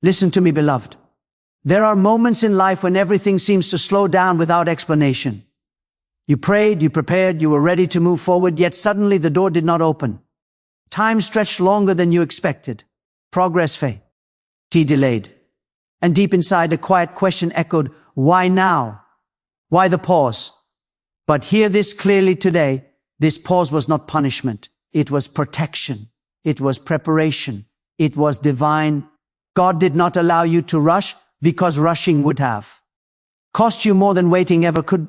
Listen to me, beloved. There are moments in life when everything seems to slow down without explanation. You prayed, you prepared, you were ready to move forward, yet suddenly the door did not open. Time stretched longer than you expected. Progress faded. Delayed. And deep inside, a quiet question echoed, why now? Why the pause? But hear this clearly today. This pause was not punishment. It was protection. It was preparation. It was divine. God did not allow you to rush because rushing would have cost you more than waiting ever could.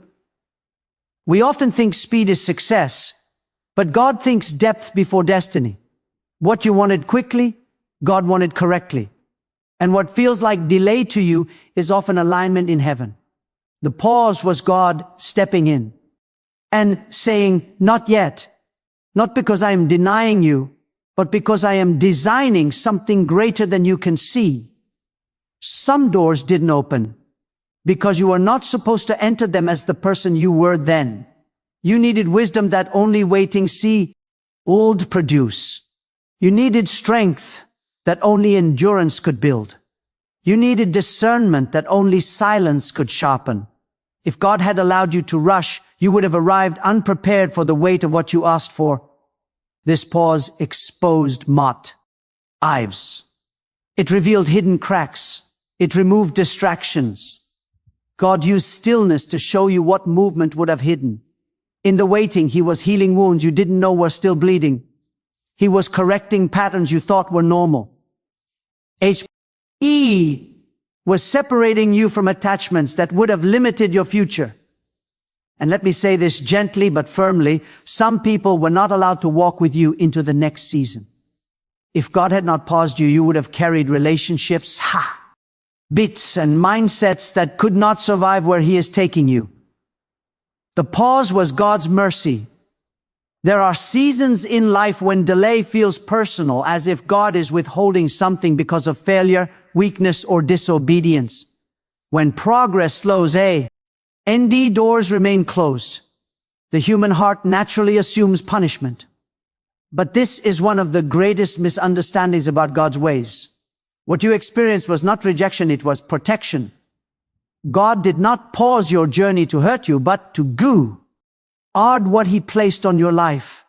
We often think speed is success, but God thinks depth before destiny. What you wanted quickly, God wanted correctly. And what feels like delay to you is often alignment in heaven. The pause was God stepping in and saying, not yet, not because I am denying you, but because I am designing something greater than you can see. Some doors didn't open because you were not supposed to enter them as the person you were then. You needed wisdom that only waiting would produce. You needed strength that only endurance could build. You needed discernment that only silence could sharpen. If God had allowed you to rush, you would have arrived unprepared for the weight of what you asked for. This pause exposed motives. It revealed hidden cracks. It removed distractions. God used stillness to show you what movement would have hidden. In the waiting, He was healing wounds you didn't know were still bleeding. He was correcting patterns you thought were normal. He was separating you from attachments that would have limited your future. And let me say this gently but firmly, some people were not allowed to walk with you into the next season. If God had not paused you, you would have carried relationships, bits and mindsets that could not survive where He is taking you. The pause was God's mercy. There are seasons in life when delay feels personal, as if God is withholding something because of failure, weakness, or disobedience. When progress slows, ND doors remain closed. The human heart naturally assumes punishment. But this is one of the greatest misunderstandings about God's ways. What you experienced was not rejection, it was protection. God did not pause your journey to hurt you, but to guard what He placed on your life.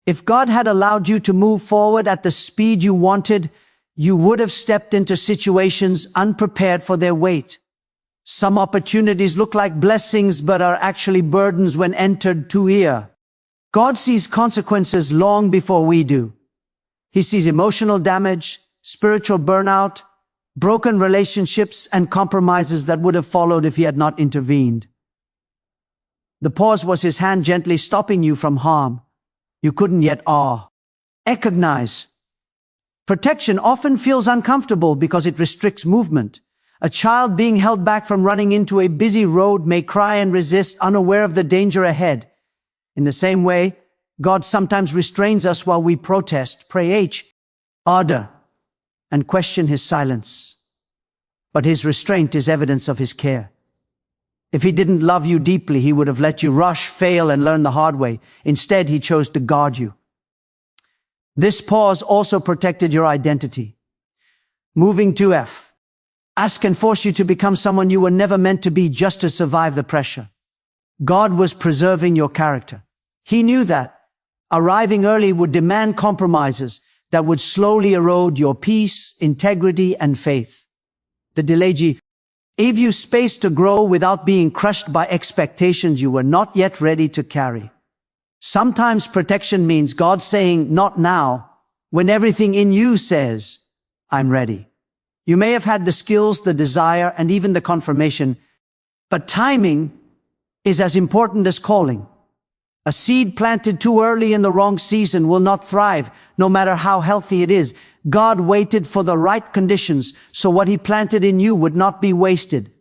If God had allowed you to move forward at the speed you wanted, you would have stepped into situations unprepared for their weight. Some opportunities look like blessings but are actually burdens when entered too early. God sees consequences long before we do. He sees emotional damage, spiritual burnout, broken relationships, and compromises that would have followed if He had not intervened. The pause was His hand gently stopping you from harm you couldn't yet recognize. Protection often feels uncomfortable because it restricts movement. A child being held back from running into a busy road may cry and resist, unaware of the danger ahead. In the same way, God sometimes restrains us while we protest, pray order, and question His silence. But His restraint is evidence of His care. If He didn't love you deeply, He would have let you rush, fail, and learn the hard way. Instead, He chose to guard you. This pause also protected your identity. Moving to ask can force you to become someone you were never meant to be just to survive the pressure. God was preserving your character. He knew that arriving early would demand compromises that would slowly erode your peace, integrity, and faith. The delay gave you space to grow without being crushed by expectations you were not yet ready to carry. Sometimes protection means God saying, not now, when everything in you says, I'm ready. You may have had the skills, the desire, and even the confirmation, but timing is as important as calling. A seed planted too early in the wrong season will not thrive, no matter how healthy it is. God waited for the right conditions, so what He planted in you would not be wasted.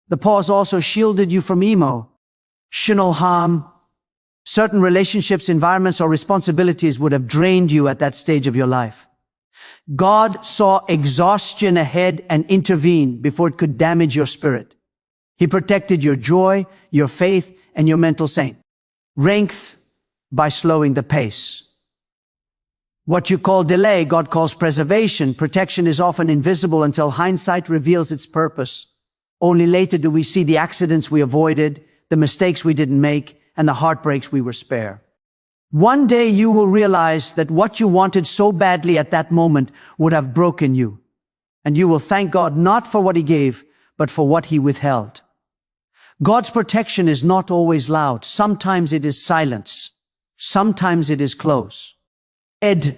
The pause also shielded you from emotional harm. Certain relationships, environments, or responsibilities would have drained you at that stage of your life. God saw exhaustion ahead and intervened before it could damage your spirit. He protected your joy, your faith, and your mental strength by slowing the pace. What you call delay, God calls preservation. Protection is often invisible until hindsight reveals its purpose. Only later do we see the accidents we avoided, the mistakes we didn't make, and the heartbreaks we were spared. One day you will realize that what you wanted so badly at that moment would have broken you. And you will thank God not for what He gave, but for what He withheld. God's protection is not always loud. Sometimes it is silence. Sometimes it is close.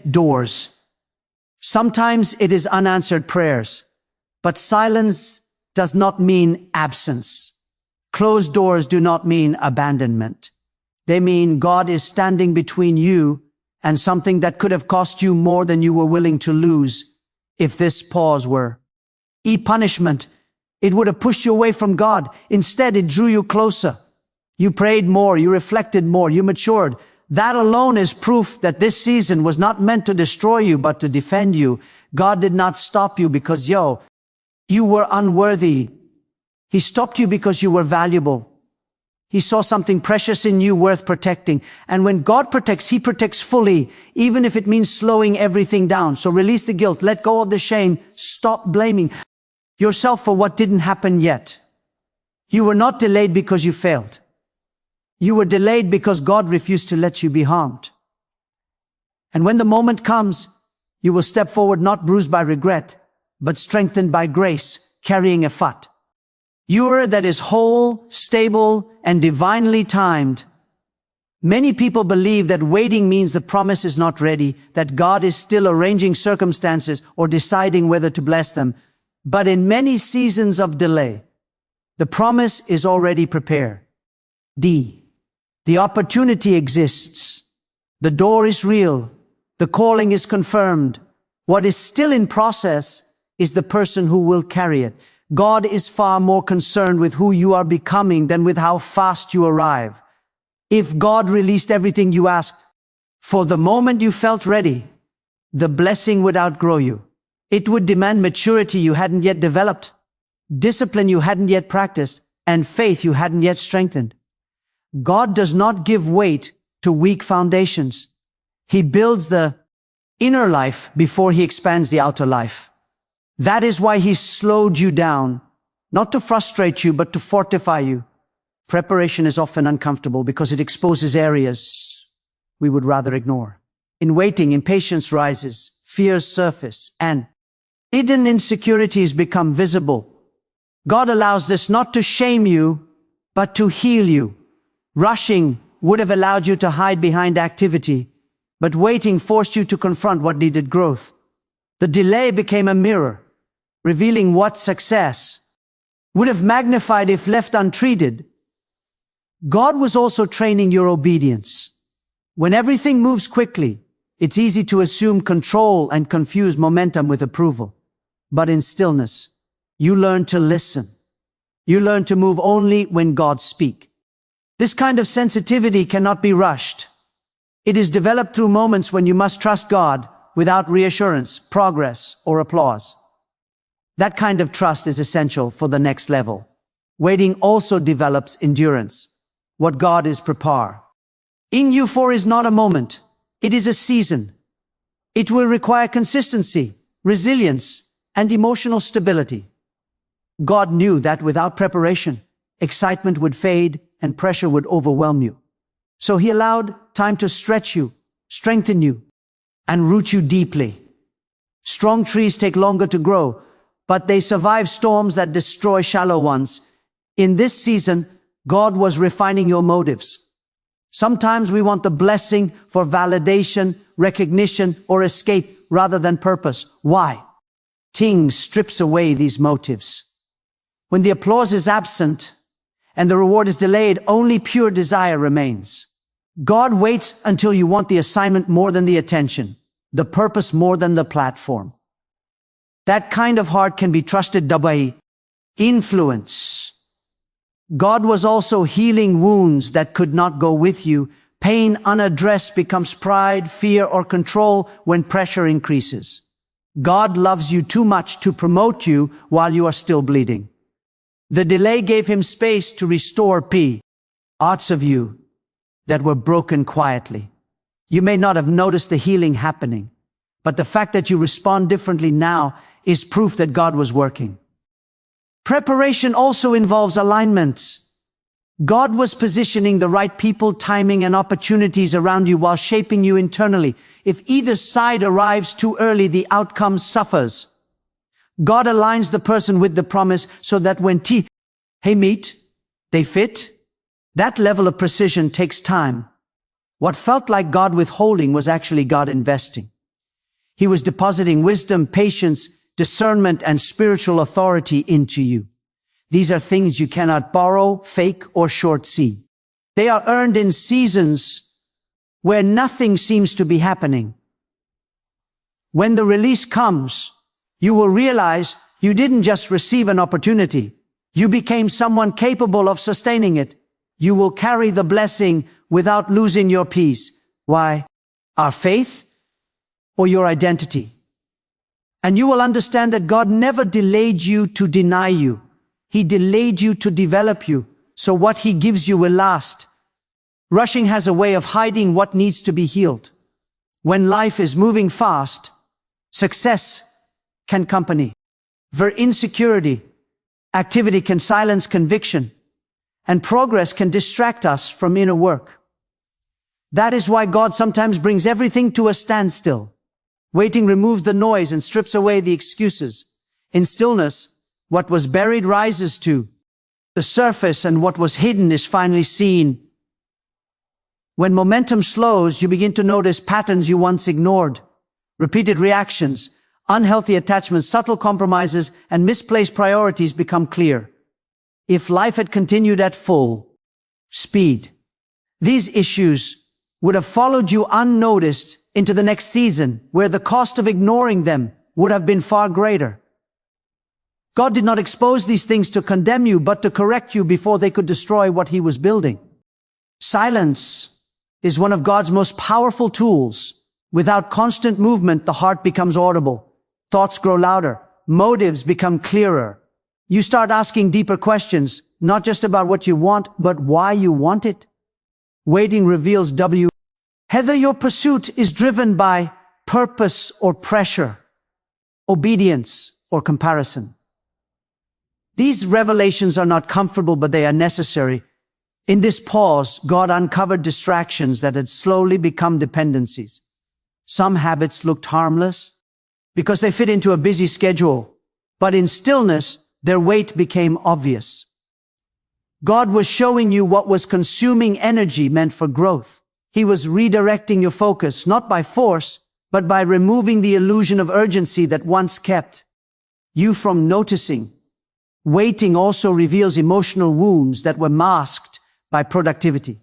Doors. Sometimes it is unanswered prayers. But silence does not mean absence. Closed doors do not mean abandonment. They mean God is standing between you and something that could have cost you more than you were willing to lose. If this pause were punishment, it would have pushed you away from God. Instead, it drew you closer. You prayed more, you reflected more, you matured. That alone is proof that this season was not meant to destroy you, but to defend you. God did not stop you because, you were unworthy. He stopped you because you were valuable. He saw something precious in you worth protecting. And when God protects, He protects fully, even if it means slowing everything down. So release the guilt, let go of the shame, stop blaming yourself for what didn't happen yet. You were not delayed because you failed. You were delayed because God refused to let you be harmed. And when the moment comes, you will step forward not bruised by regret, but strengthened by grace, carrying a fut. That is whole, stable, and divinely timed. Many people believe that waiting means the promise is not ready, that God is still arranging circumstances or deciding whether to bless them. But in many seasons of delay, the promise is already prepared. The opportunity exists. The door is real. The calling is confirmed. What is still in process is the person who will carry it. God is far more concerned with who you are becoming than with how fast you arrive. If God released everything you asked for the moment you felt ready, the blessing would outgrow you. It would demand maturity you hadn't yet developed, discipline you hadn't yet practiced, and faith you hadn't yet strengthened. God does not give weight to weak foundations. He builds the inner life before He expands the outer life. That is why He slowed you down, not to frustrate you, but to fortify you. Preparation is often uncomfortable because it exposes areas we would rather ignore. In waiting, impatience rises, fears surface, and hidden insecurities become visible. God allows this not to shame you, but to heal you. Rushing would have allowed you to hide behind activity, but waiting forced you to confront what needed growth. The delay became a mirror, revealing what success would have magnified if left untreated. God was also training your obedience. When everything moves quickly, it's easy to assume control and confuse momentum with approval. But in stillness, you learn to listen. You learn to move only when God speaks. This kind of sensitivity cannot be rushed. It is developed through moments when you must trust God without reassurance, progress, or applause. That kind of trust is essential for the next level. Waiting also develops endurance. What God is preparing in you for is not a moment. It is a season. It will require consistency, resilience, and emotional stability. God knew that without preparation, excitement would fade and pressure would overwhelm you. So He allowed time to stretch you, strengthen you, and root you deeply. Strong trees take longer to grow, but they survive storms that destroy shallow ones. In this season, God was refining your motives. Sometimes we want the blessing for validation, recognition, or escape rather than purpose. Why? Ting strips away these motives. When the applause is absent and the reward is delayed, only pure desire remains. God waits until you want the assignment more than the attention, the purpose more than the platform. That kind of heart can be trusted by influence. God was also healing wounds that could not go with you. Pain unaddressed becomes pride, fear, or control when pressure increases. God loves you too much to promote you while you are still bleeding. The delay gave Him space to restore parts of you that were broken quietly. You may not have noticed the healing happening, But the fact that you respond differently now is proof that God was working. Preparation also involves alignment. God was positioning the right people, timing, and opportunities around you while shaping you internally. If either side arrives too early, the outcome suffers. God aligns the person with the promise so that when meet, they fit. That level of precision takes time. What felt like God withholding was actually God investing. He was depositing wisdom, patience, discernment, and spiritual authority into you. These are things you cannot borrow, fake, or short-see. They are earned in seasons where nothing seems to be happening. When the release comes, you will realize you didn't just receive an opportunity. You became someone capable of sustaining it. You will carry the blessing without losing your peace. Why? Our faith or your identity. And you will understand that God never delayed you to deny you. He delayed you to develop you, so what He gives you will last. Rushing has a way of hiding what needs to be healed. When life is moving fast, success can accompany. Where insecurity, activity can silence conviction, and progress can distract us from inner work. That is why God sometimes brings everything to a standstill. Waiting removes the noise and strips away the excuses. In stillness, what was buried rises to the surface, and what was hidden is finally seen. When momentum slows, you begin to notice patterns you once ignored. Repeated reactions, unhealthy attachments, subtle compromises, and misplaced priorities become clear. If life had continued at full speed, these issues would have followed you unnoticed into the next season, where the cost of ignoring them would have been far greater. God did not expose these things to condemn you, but to correct you before they could destroy what He was building. Silence is one of God's most powerful tools. Without constant movement, the heart becomes audible. Thoughts grow louder. Motives become clearer. You start asking deeper questions, not just about what you want, but why you want it. Waiting reveals whether your pursuit is driven by purpose or pressure, obedience or comparison. These revelations are not comfortable, but they are necessary. In this pause, God uncovered distractions that had slowly become dependencies. Some habits looked harmless because they fit into a busy schedule, but in stillness, their weight became obvious. God was showing you what was consuming energy meant for growth. He was redirecting your focus, not by force, but by removing the illusion of urgency that once kept you from noticing. Waiting also reveals emotional wounds that were masked by productivity.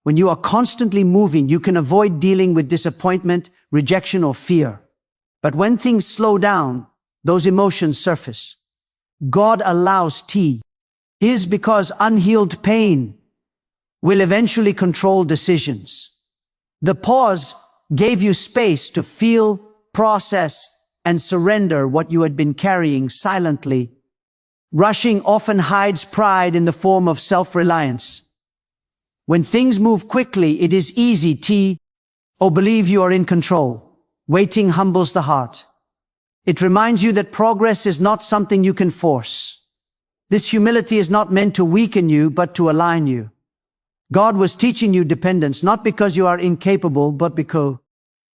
When you are constantly moving, you can avoid dealing with disappointment, rejection, or fear. But when things slow down, those emotions surface. God allows is because unhealed pain will eventually control decisions. The pause gave you space to feel, process, and surrender what you had been carrying silently. Rushing often hides pride in the form of self-reliance. When things move quickly, it is easy to believe you are in control. Waiting humbles the heart. It reminds you that progress is not something you can force. This humility is not meant to weaken you, but to align you. God was teaching you dependence, not because you are incapable, but because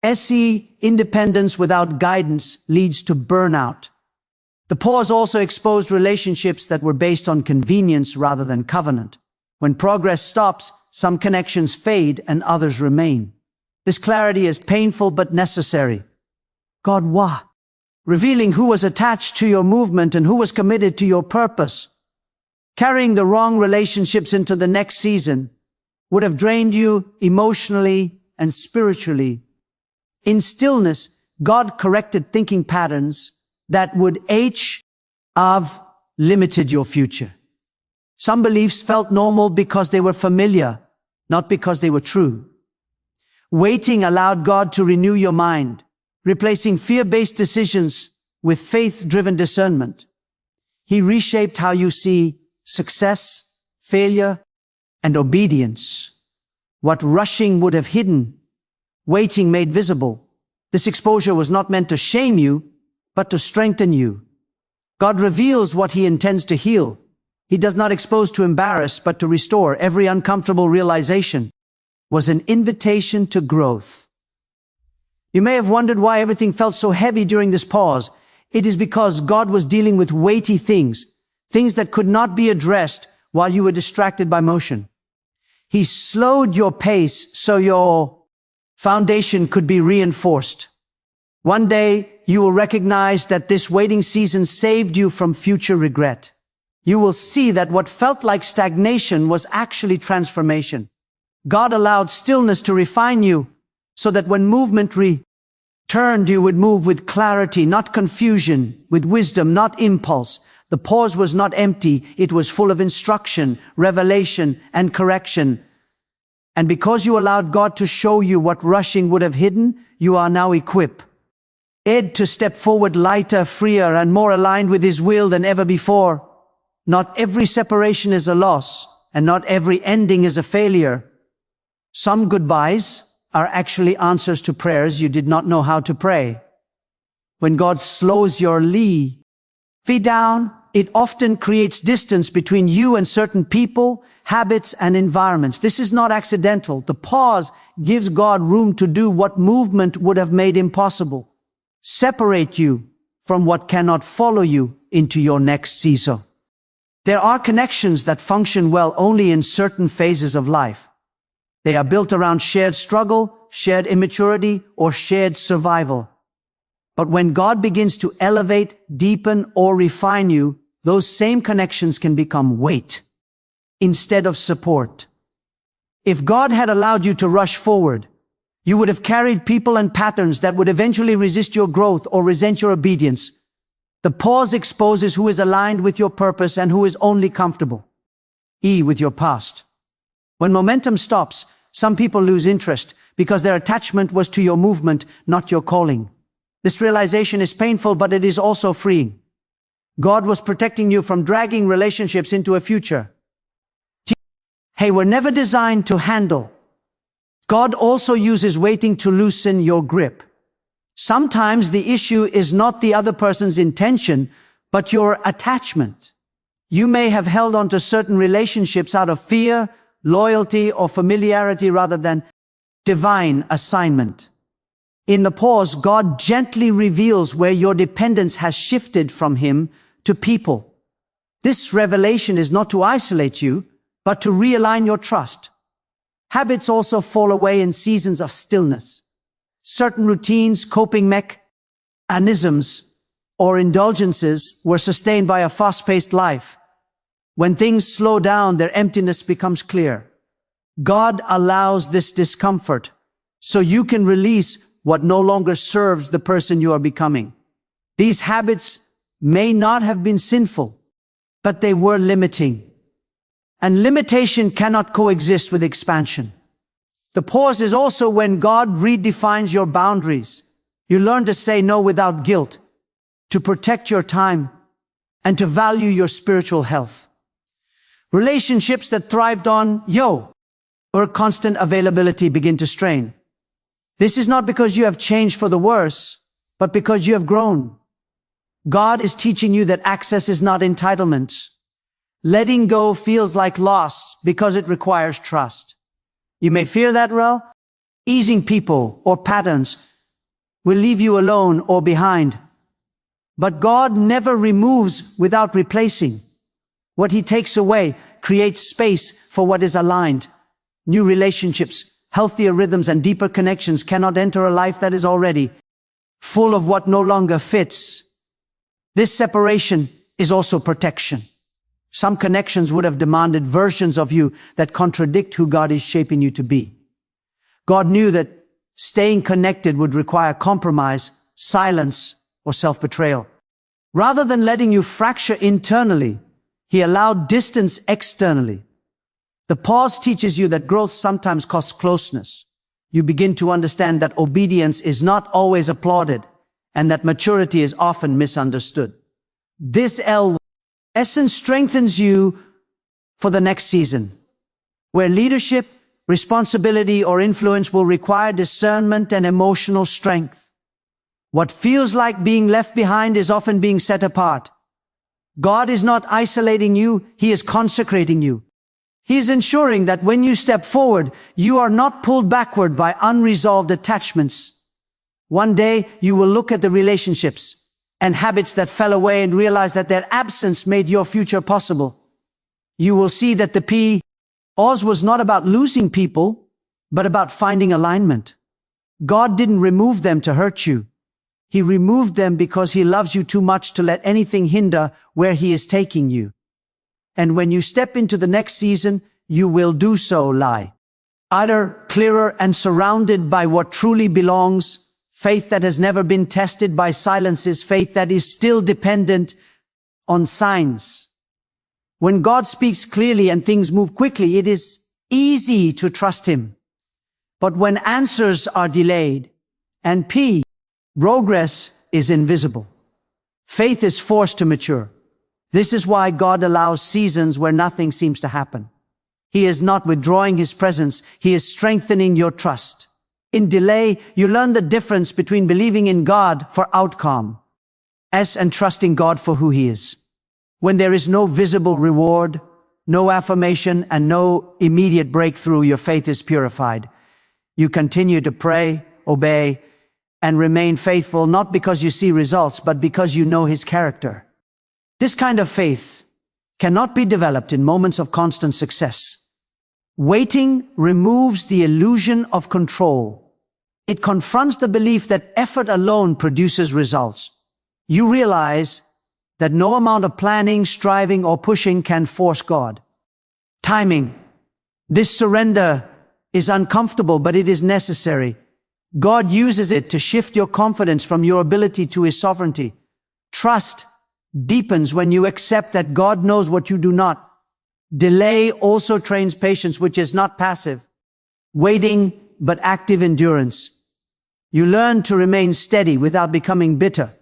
independence without guidance leads to burnout. The pause also exposed relationships that were based on convenience rather than covenant. When progress stops, some connections fade and others remain. This clarity is painful but necessary. God revealing who was attached to your movement and who was committed to your purpose. Carrying the wrong relationships into the next season would have drained you emotionally and spiritually. In stillness, God corrected thinking patterns that would have limited your future. Some beliefs felt normal because they were familiar, not because they were true. Waiting allowed God to renew your mind, replacing fear-based decisions with faith-driven discernment. He reshaped how you see success, failure, and obedience. What rushing would have hidden, waiting made visible. This exposure was not meant to shame you, but to strengthen you. God reveals what He intends to heal. He does not expose to embarrass, but to restore. Every uncomfortable realization was an invitation to growth. You may have wondered why everything felt so heavy during this pause. It is because God was dealing with weighty things that could not be addressed while you were distracted by motion. He slowed your pace so your foundation could be reinforced. One day, you will recognize that this waiting season saved you from future regret. You will see that what felt like stagnation was actually transformation. God allowed stillness to refine you so that when movement returned, you would move with clarity, not confusion, with wisdom, not impulse. The pause was not empty. It was full of instruction, revelation, and correction. And because you allowed God to show you what rushing would have hidden, you are now equipped to step forward lighter, freer, and more aligned with His will than ever before. Not every separation is a loss, and not every ending is a failure. Some goodbyes are actually answers to prayers you did not know how to pray. When God slows your feet down, it often creates distance between you and certain people, habits, and environments. This is not accidental. The pause gives God room to do what movement would have made impossible. Separate you from what cannot follow you into your next season. There are connections that function well only in certain phases of life. They are built around shared struggle, shared immaturity, or shared survival. But when God begins to elevate, deepen, or refine you, those same connections can become weight instead of support. If God had allowed you to rush forward, you would have carried people and patterns that would eventually resist your growth or resent your obedience. The pause exposes who is aligned with your purpose and who is only comfortable with your past. When momentum stops, some people lose interest because their attachment was to your movement, not your calling. This realization is painful, but it is also freeing. God was protecting you from dragging relationships into a future Hey, we're never designed to handle. God also uses waiting to loosen your grip. Sometimes the issue is not the other person's intention, but your attachment. You may have held on to certain relationships out of fear, loyalty, or familiarity rather than divine assignment. In the pause, God gently reveals where your dependence has shifted from Him to people. This revelation is not to isolate you, but to realign your trust. Habits also fall away in seasons of stillness. Certain routines, coping mechanisms, or indulgences were sustained by a fast-paced life. When things slow down, their emptiness becomes clear. God allows this discomfort so you can release what no longer serves the person you are becoming. These habits may not have been sinful, but they were limiting. And limitation cannot coexist with expansion. The pause is also when God redefines your boundaries. You learn to say no without guilt, to protect your time, and to value your spiritual health. Relationships that thrived on or constant availability begin to strain. This is not because you have changed for the worse, but because you have grown. God is teaching you that access is not entitlement. Letting go feels like loss because it requires trust. You may fear that, easing people or patterns will leave you alone or behind. But God never removes without replacing. What He takes away creates space for what is aligned. New relationships, healthier rhythms, and deeper connections cannot enter a life that is already full of what no longer fits. This separation is also protection. Some connections would have demanded versions of you that contradict who God is shaping you to be. God knew that staying connected would require compromise, silence, or self-betrayal. Rather than letting you fracture internally, He allowed distance externally. The pause teaches you that growth sometimes costs closeness. You begin to understand that obedience is not always applauded, and that maturity is often misunderstood. This essence strengthens you for the next season, where leadership, responsibility, or influence will require discernment and emotional strength. What feels like being left behind is often being set apart. God is not isolating you, He is consecrating you. He is ensuring that when you step forward, you are not pulled backward by unresolved attachments. One day, you will look at the relationships and habits that fell away and realize that their absence made your future possible. You will see that the pause was not about losing people, but about finding alignment. God didn't remove them to hurt you. He removed them because He loves you too much to let anything hinder where He is taking you. And when you step into the next season, you will do so lighter, clearer, and surrounded by what truly belongs. Faith that has never been tested by silences, faith that is still dependent on signs. When God speaks clearly and things move quickly, it is easy to trust Him. But when answers are delayed and progress is invisible, faith is forced to mature. This is why God allows seasons where nothing seems to happen. He is not withdrawing His presence, He is strengthening your trust. In delay, you learn the difference between believing in God for outcome and trusting God for who He is. When there is no visible reward, no affirmation, and no immediate breakthrough, your faith is purified. You continue to pray, obey, and remain faithful, not because you see results, but because you know His character. This kind of faith cannot be developed in moments of constant success. Waiting removes the illusion of control. It confronts the belief that effort alone produces results. You realize that no amount of planning, striving, or pushing can force God. Timing. This surrender is uncomfortable, but it is necessary. God uses it to shift your confidence from your ability to His sovereignty. Trust deepens when you accept that God knows what you do not. Delay also trains patience, which is not passive, waiting, but active endurance. You learn to remain steady without becoming bitter.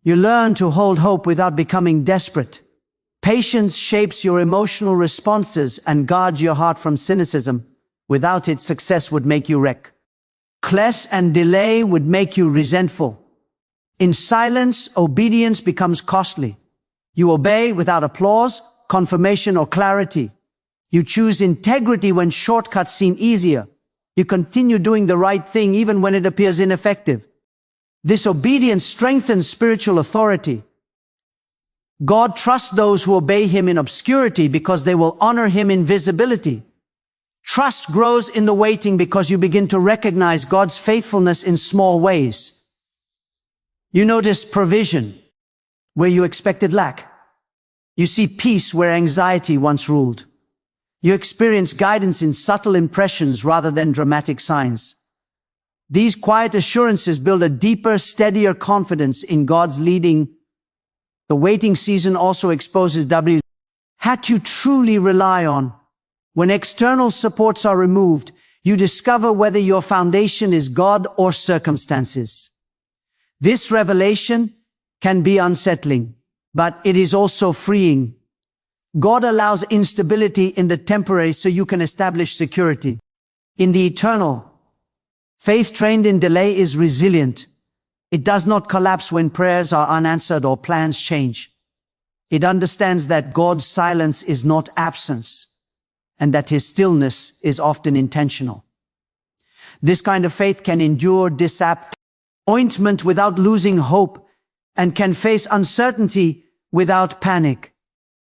You learn to hold hope without becoming desperate. Patience shapes your emotional responses and guards your heart from cynicism. Without it, success would make you reckless and delay would make you resentful. In silence, obedience becomes costly. You obey without applause, confirmation, or clarity. You choose integrity when shortcuts seem easier. You continue doing the right thing even when it appears ineffective. This obedience strengthens spiritual authority. God trusts those who obey Him in obscurity because they will honor Him in visibility. Trust grows in the waiting because you begin to recognize God's faithfulness in small ways. You notice provision where you expected lack. You see peace where anxiety once ruled. You experience guidance in subtle impressions rather than dramatic signs. These quiet assurances build a deeper, steadier confidence in God's leading. The waiting season also exposes what you truly rely on. When external supports are removed, you discover whether your foundation is God or circumstances. This revelation can be unsettling, but it is also freeing. God allows instability in the temporary so you can establish security in the eternal. Faith trained in delay is resilient. It does not collapse when prayers are unanswered or plans change. It understands that God's silence is not absence, and that His stillness is often intentional. This kind of faith can endure disappointment without losing hope, and can face uncertainty without panic.